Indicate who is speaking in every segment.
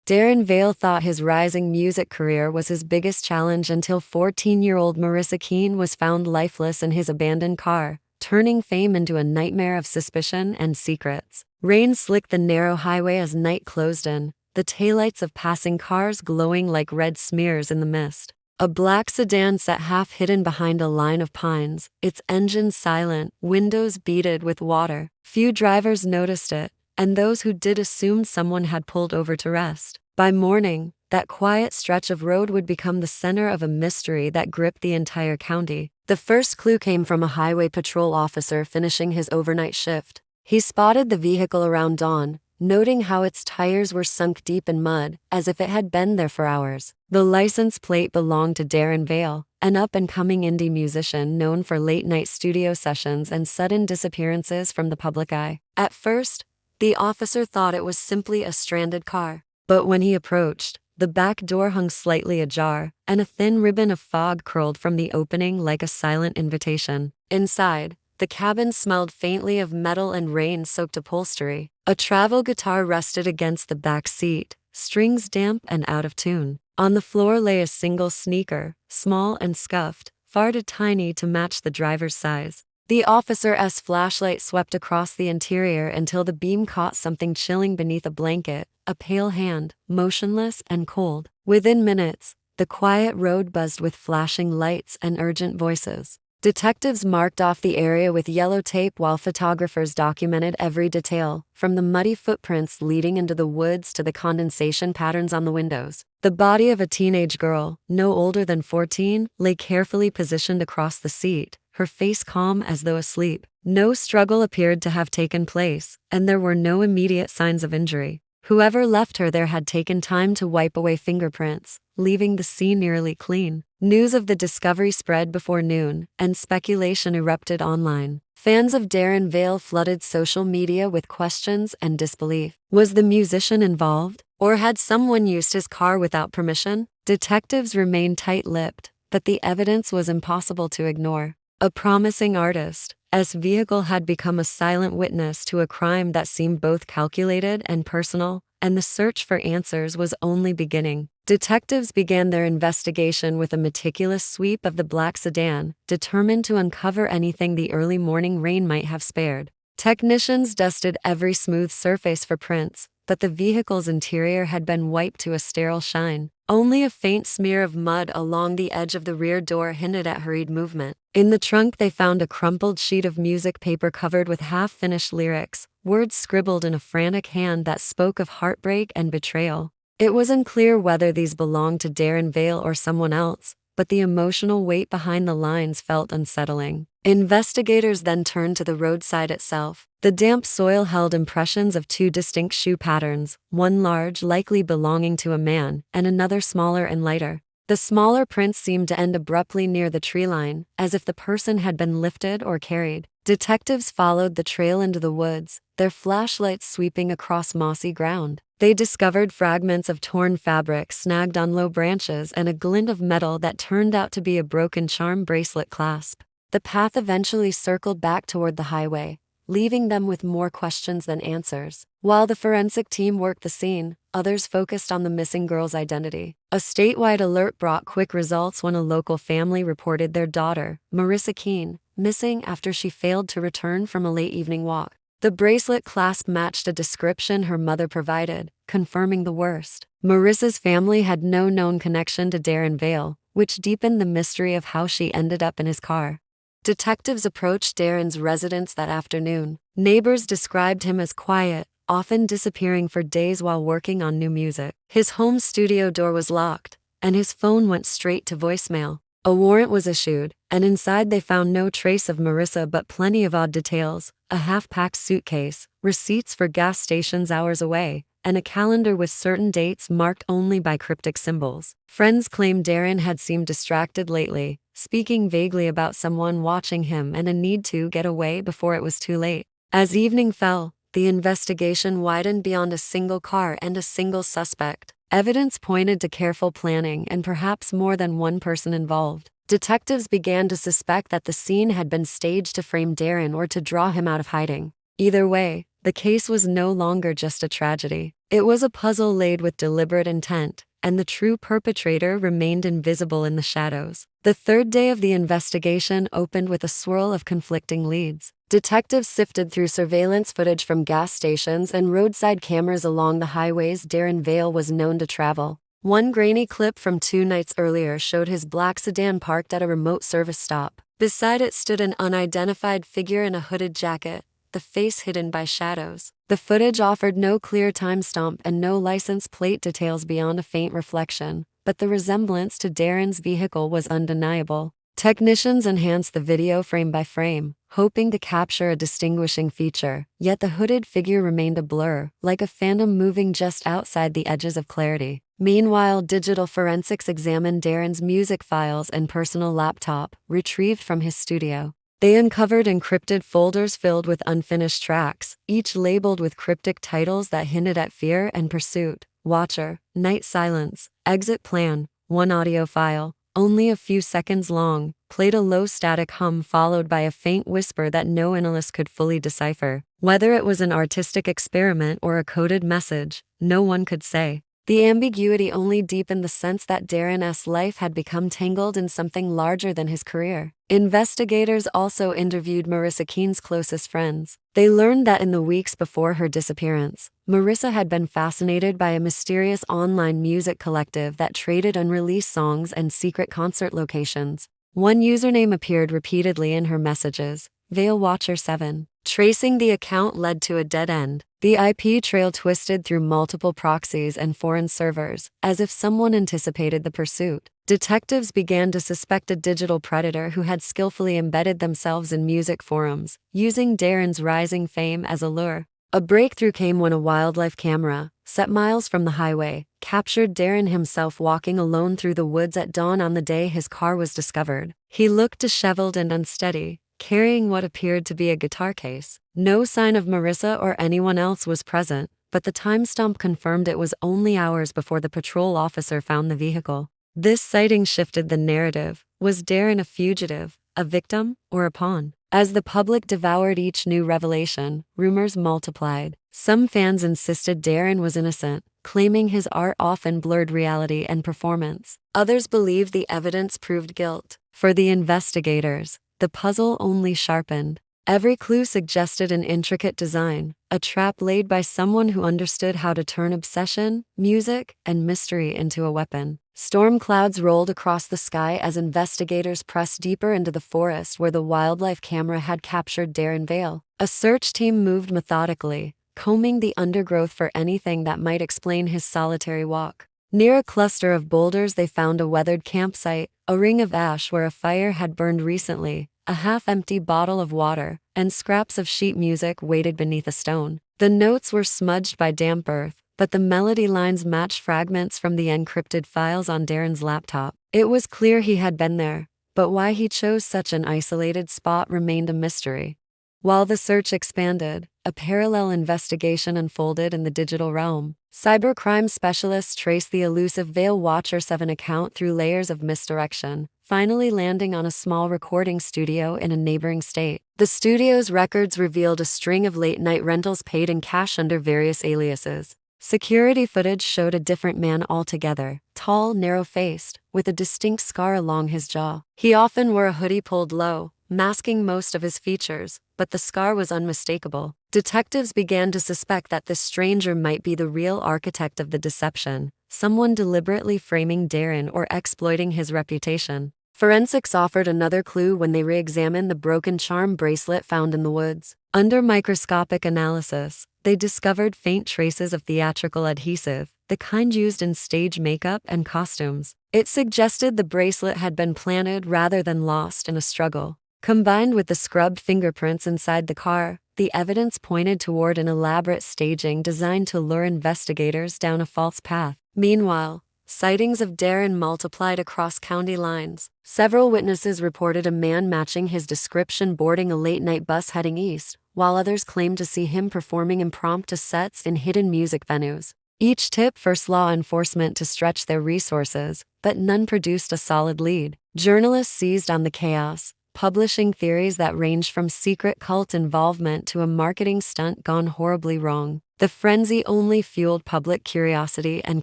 Speaker 1: Daren Vale thought his rising music career was his biggest challenge until 14-year-old Marissa Keen was found lifeless in his abandoned car, turning fame into a nightmare of suspicion and secrets. Rain slicked the narrow highway as night closed in, the taillights of passing cars glowing like red smears in the mist. A black sedan sat half hidden behind a line of pines, its engine silent, windows beaded with water. Few drivers noticed it, and those who did assumed someone had pulled over to rest. By morning, that quiet stretch of road would become the center of a mystery that gripped the entire county. The first clue came from a highway patrol officer finishing his overnight shift. He spotted the vehicle around dawn, noting how its tires were sunk deep in mud, as if it had been there for hours. The license plate belonged to Daren Vale, an up-and-coming indie musician known for late-night studio sessions and sudden disappearances from the public eye. At first, the officer thought it was simply a stranded car. But when he approached, the back door hung slightly ajar, and a thin ribbon of fog curled from the opening like a silent invitation. Inside, the cabin smelled faintly of metal and rain-soaked upholstery. A travel guitar rested against the back seat, strings damp and out of tune. On the floor lay a single sneaker, small and scuffed, far too tiny to match the driver's size. The officer's flashlight swept across the interior until the beam caught something chilling beneath a blanket, a pale hand, motionless and cold. Within minutes, the quiet road buzzed with flashing lights and urgent voices. Detectives marked off the area with yellow tape while photographers documented every detail, from the muddy footprints leading into the woods to the condensation patterns on the windows. The body of a teenage girl, no older than 14, lay carefully positioned across the seat, her face calm as though asleep. No struggle appeared to have taken place, and there were no immediate signs of injury. Whoever left her there had taken time to wipe away fingerprints, leaving the scene nearly clean. News of the discovery spread before noon, and speculation erupted online. Fans of Daren Vale flooded social media with questions and disbelief. Was the musician involved? Or had someone used his car without permission? Detectives remained tight-lipped, but the evidence was impossible to ignore. A promising artist's vehicle had become a silent witness to a crime that seemed both calculated and personal, and the search for answers was only beginning. Detectives began their investigation with a meticulous sweep of the black sedan, determined to uncover anything the early morning rain might have spared. Technicians dusted every smooth surface for prints, but the vehicle's interior had been wiped to a sterile shine. Only a faint smear of mud along the edge of the rear door hinted at hurried movement. In the trunk they found a crumpled sheet of music paper covered with half-finished lyrics, words scribbled in a frantic hand that spoke of heartbreak and betrayal. It was unclear whether these belonged to Daren Vale or someone else, but the emotional weight behind the lines felt unsettling. Investigators then turned to the roadside itself. The damp soil held impressions of two distinct shoe patterns, one large, likely belonging to a man, and another smaller and lighter. The smaller prints seemed to end abruptly near the tree line, as if the person had been lifted or carried. Detectives followed the trail into the woods, their flashlights sweeping across mossy ground. They discovered fragments of torn fabric snagged on low branches and a glint of metal that turned out to be a broken charm bracelet clasp. The path eventually circled back toward the highway, leaving them with more questions than answers. While the forensic team worked the scene, others focused on the missing girl's identity. A statewide alert brought quick results when a local family reported their daughter, Marissa Keen, missing after she failed to return from a late evening walk. The bracelet clasp matched a description her mother provided, confirming the worst. Marissa's family had no known connection to Daren Vale, which deepened the mystery of how she ended up in his car. Detectives approached Daren's residence that afternoon. Neighbors described him as quiet, often disappearing for days while working on new music. His home studio door was locked, and his phone went straight to voicemail. A warrant was issued, and inside they found no trace of Marissa but plenty of odd details: a half-packed suitcase, receipts for gas stations hours away, and a calendar with certain dates marked only by cryptic symbols. Friends claimed Daren had seemed distracted lately, speaking vaguely about someone watching him and a need to get away before it was too late. As evening fell, the investigation widened beyond a single car and a single suspect. Evidence pointed to careful planning and perhaps more than one person involved. Detectives began to suspect that the scene had been staged to frame Daren or to draw him out of hiding. Either way, The case was no longer just a tragedy. It was a puzzle laid with deliberate intent, and the true perpetrator remained invisible in the shadows. The third day of the investigation opened with a swirl of conflicting leads. Detectives sifted through surveillance footage from gas stations and roadside cameras along the highways Daren Vale was known to travel. One grainy clip from 2 nights earlier showed his black sedan parked at a remote service stop. Beside it stood an unidentified figure in a hooded jacket, the face hidden by shadows. The footage offered no clear timestamp and no license plate details beyond a faint reflection, but the resemblance to Daren's vehicle was undeniable. Technicians enhanced the video frame by frame, hoping to capture a distinguishing feature, yet the hooded figure remained a blur, like a phantom moving just outside the edges of clarity. Meanwhile, digital forensics examined Daren's music files and personal laptop, retrieved from his studio. They uncovered encrypted folders filled with unfinished tracks, each labeled with cryptic titles that hinted at fear and pursuit. Watcher, Night Silence, Exit Plan. One audio file, only a few seconds long, played a low static hum followed by a faint whisper that no analyst could fully decipher. Whether it was an artistic experiment or a coded message, no one could say. The ambiguity only deepened the sense that Daren's life had become tangled in something larger than his career. Investigators also interviewed Marissa Keen's closest friends. They learned that in the weeks before her disappearance, Marissa had been fascinated by a mysterious online music collective that traded unreleased songs and secret concert locations. One username appeared repeatedly in her messages, Vale Watcher 7. Tracing the account led to a dead end. The IP trail twisted through multiple proxies and foreign servers, as if someone anticipated the pursuit. Detectives began to suspect a digital predator who had skillfully embedded themselves in music forums, using Daren's rising fame as a lure. A breakthrough came when a wildlife camera, set miles from the highway, captured Daren himself walking alone through the woods at dawn on the day his car was discovered. He looked disheveled and unsteady, carrying what appeared to be a guitar case. No sign of Marissa or anyone else was present, but the timestamp confirmed it was only hours before the patrol officer found the vehicle. This sighting shifted the narrative. Was Daren a fugitive, a victim, or a pawn? As the public devoured each new revelation, rumors multiplied. Some fans insisted Daren was innocent, claiming his art often blurred reality and performance. Others believed the evidence proved guilt. For the investigators, the puzzle only sharpened. Every clue suggested an intricate design, a trap laid by someone who understood how to turn obsession, music, and mystery into a weapon. Storm clouds rolled across the sky as investigators pressed deeper into the forest where the wildlife camera had captured Daren Vale. A search team moved methodically, combing the undergrowth for anything that might explain his solitary walk. Near a cluster of boulders they found a weathered campsite, a ring of ash where a fire had burned recently, a half-empty bottle of water, and scraps of sheet music weighted beneath a stone. The notes were smudged by damp earth, but the melody lines matched fragments from the encrypted files on Daren's laptop. It was clear he had been there, but why he chose such an isolated spot remained a mystery. While the search expanded, a parallel investigation unfolded in the digital realm. Cybercrime specialists traced the elusive Vale Watcher 7 account through layers of misdirection, finally landing on a small recording studio in a neighboring state. The studio's records revealed a string of late-night rentals paid in cash under various aliases. Security footage showed a different man altogether, tall, narrow-faced, with a distinct scar along his jaw. He often wore a hoodie pulled low, masking most of his features, but the scar was unmistakable. Detectives began to suspect that this stranger might be the real architect of the deception, someone deliberately framing Daren or exploiting his reputation. Forensics offered another clue when they re-examined the broken charm bracelet found in the woods. Under microscopic analysis, they discovered faint traces of theatrical adhesive, the kind used in stage makeup and costumes. It suggested the bracelet had been planted rather than lost in a struggle. Combined with the scrubbed fingerprints inside the car, the evidence pointed toward an elaborate staging designed to lure investigators down a false path. Meanwhile, sightings of Daren multiplied across county lines. Several witnesses reported a man matching his description boarding a late-night bus heading east, while others claimed to see him performing impromptu sets in hidden music venues. Each tip forced law enforcement to stretch their resources, but none produced a solid lead. Journalists seized on the chaos, publishing theories that ranged from secret cult involvement to a marketing stunt gone horribly wrong. The frenzy only fueled public curiosity and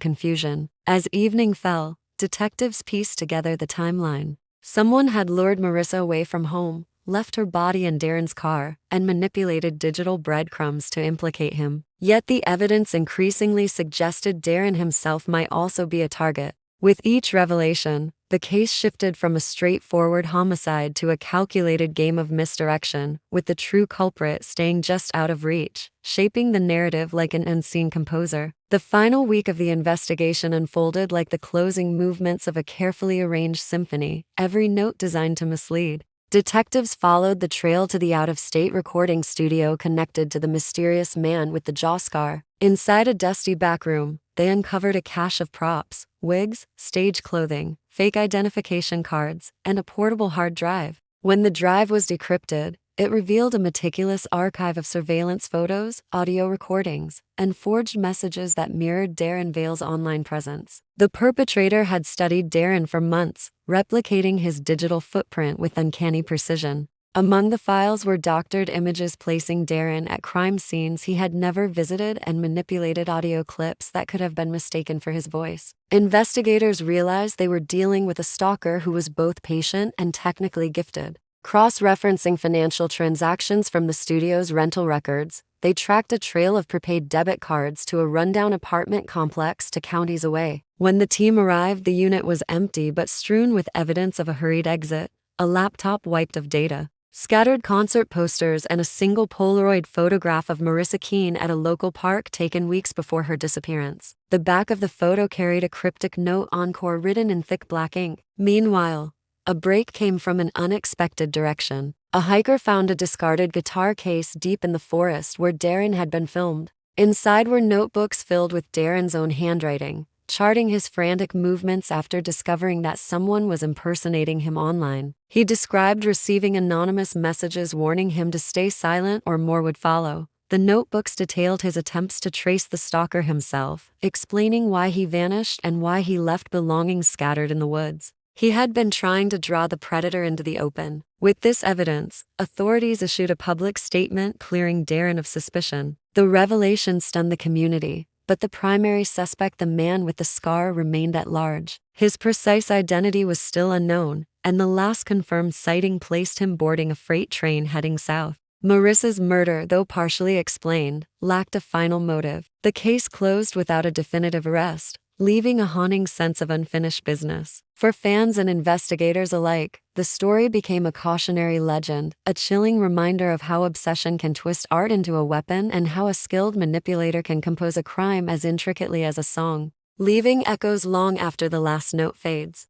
Speaker 1: confusion. As evening fell, detectives pieced together the timeline. Someone had lured Marissa away from home, left her body in Daren's car, and manipulated digital breadcrumbs to implicate him. Yet the evidence increasingly suggested Daren himself might also be a target. With each revelation, the case shifted from a straightforward homicide to a calculated game of misdirection, with the true culprit staying just out of reach, shaping the narrative like an unseen composer. The final week of the investigation unfolded like the closing movements of a carefully arranged symphony, every note designed to mislead. Detectives followed the trail to the out-of-state recording studio connected to the mysterious man with the jaw scar. Inside a dusty back room, they uncovered a cache of props, wigs, stage clothing, fake identification cards, and a portable hard drive. When the drive was decrypted, it revealed a meticulous archive of surveillance photos, audio recordings, and forged messages that mirrored Daren Vale's online presence. The perpetrator had studied Daren for months, replicating his digital footprint with uncanny precision. Among the files were doctored images placing Daren at crime scenes he had never visited and manipulated audio clips that could have been mistaken for his voice. Investigators realized they were dealing with a stalker who was both patient and technically gifted. Cross-referencing financial transactions from the studio's rental records, they tracked a trail of prepaid debit cards to a rundown apartment complex counties away. When the team arrived, the unit was empty but strewn with evidence of a hurried exit, a laptop wiped of data, scattered concert posters, and a single Polaroid photograph of Marissa Keen at a local park taken weeks before her disappearance. The back of the photo carried a cryptic note encore written in thick black ink. Meanwhile, a break came from an unexpected direction. A hiker found a discarded guitar case deep in the forest where Daren had been filmed. Inside were notebooks filled with Daren's own handwriting, charting his frantic movements after discovering that someone was impersonating him online. He described receiving anonymous messages warning him to stay silent or more would follow. The notebooks detailed his attempts to trace the stalker himself, explaining why he vanished and why he left belongings scattered in the woods. He had been trying to draw the predator into the open. With this evidence, authorities issued a public statement clearing Daren of suspicion. The revelation stunned the community, but the primary suspect, the man with the scar, remained at large. His precise identity was still unknown, and the last confirmed sighting placed him boarding a freight train heading south. Marissa's murder, though partially explained, lacked a final motive. The case closed without a definitive arrest, leaving a haunting sense of unfinished business. For fans and investigators alike, the story became a cautionary legend, a chilling reminder of how obsession can twist art into a weapon and how a skilled manipulator can compose a crime as intricately as a song, leaving echoes long after the last note fades.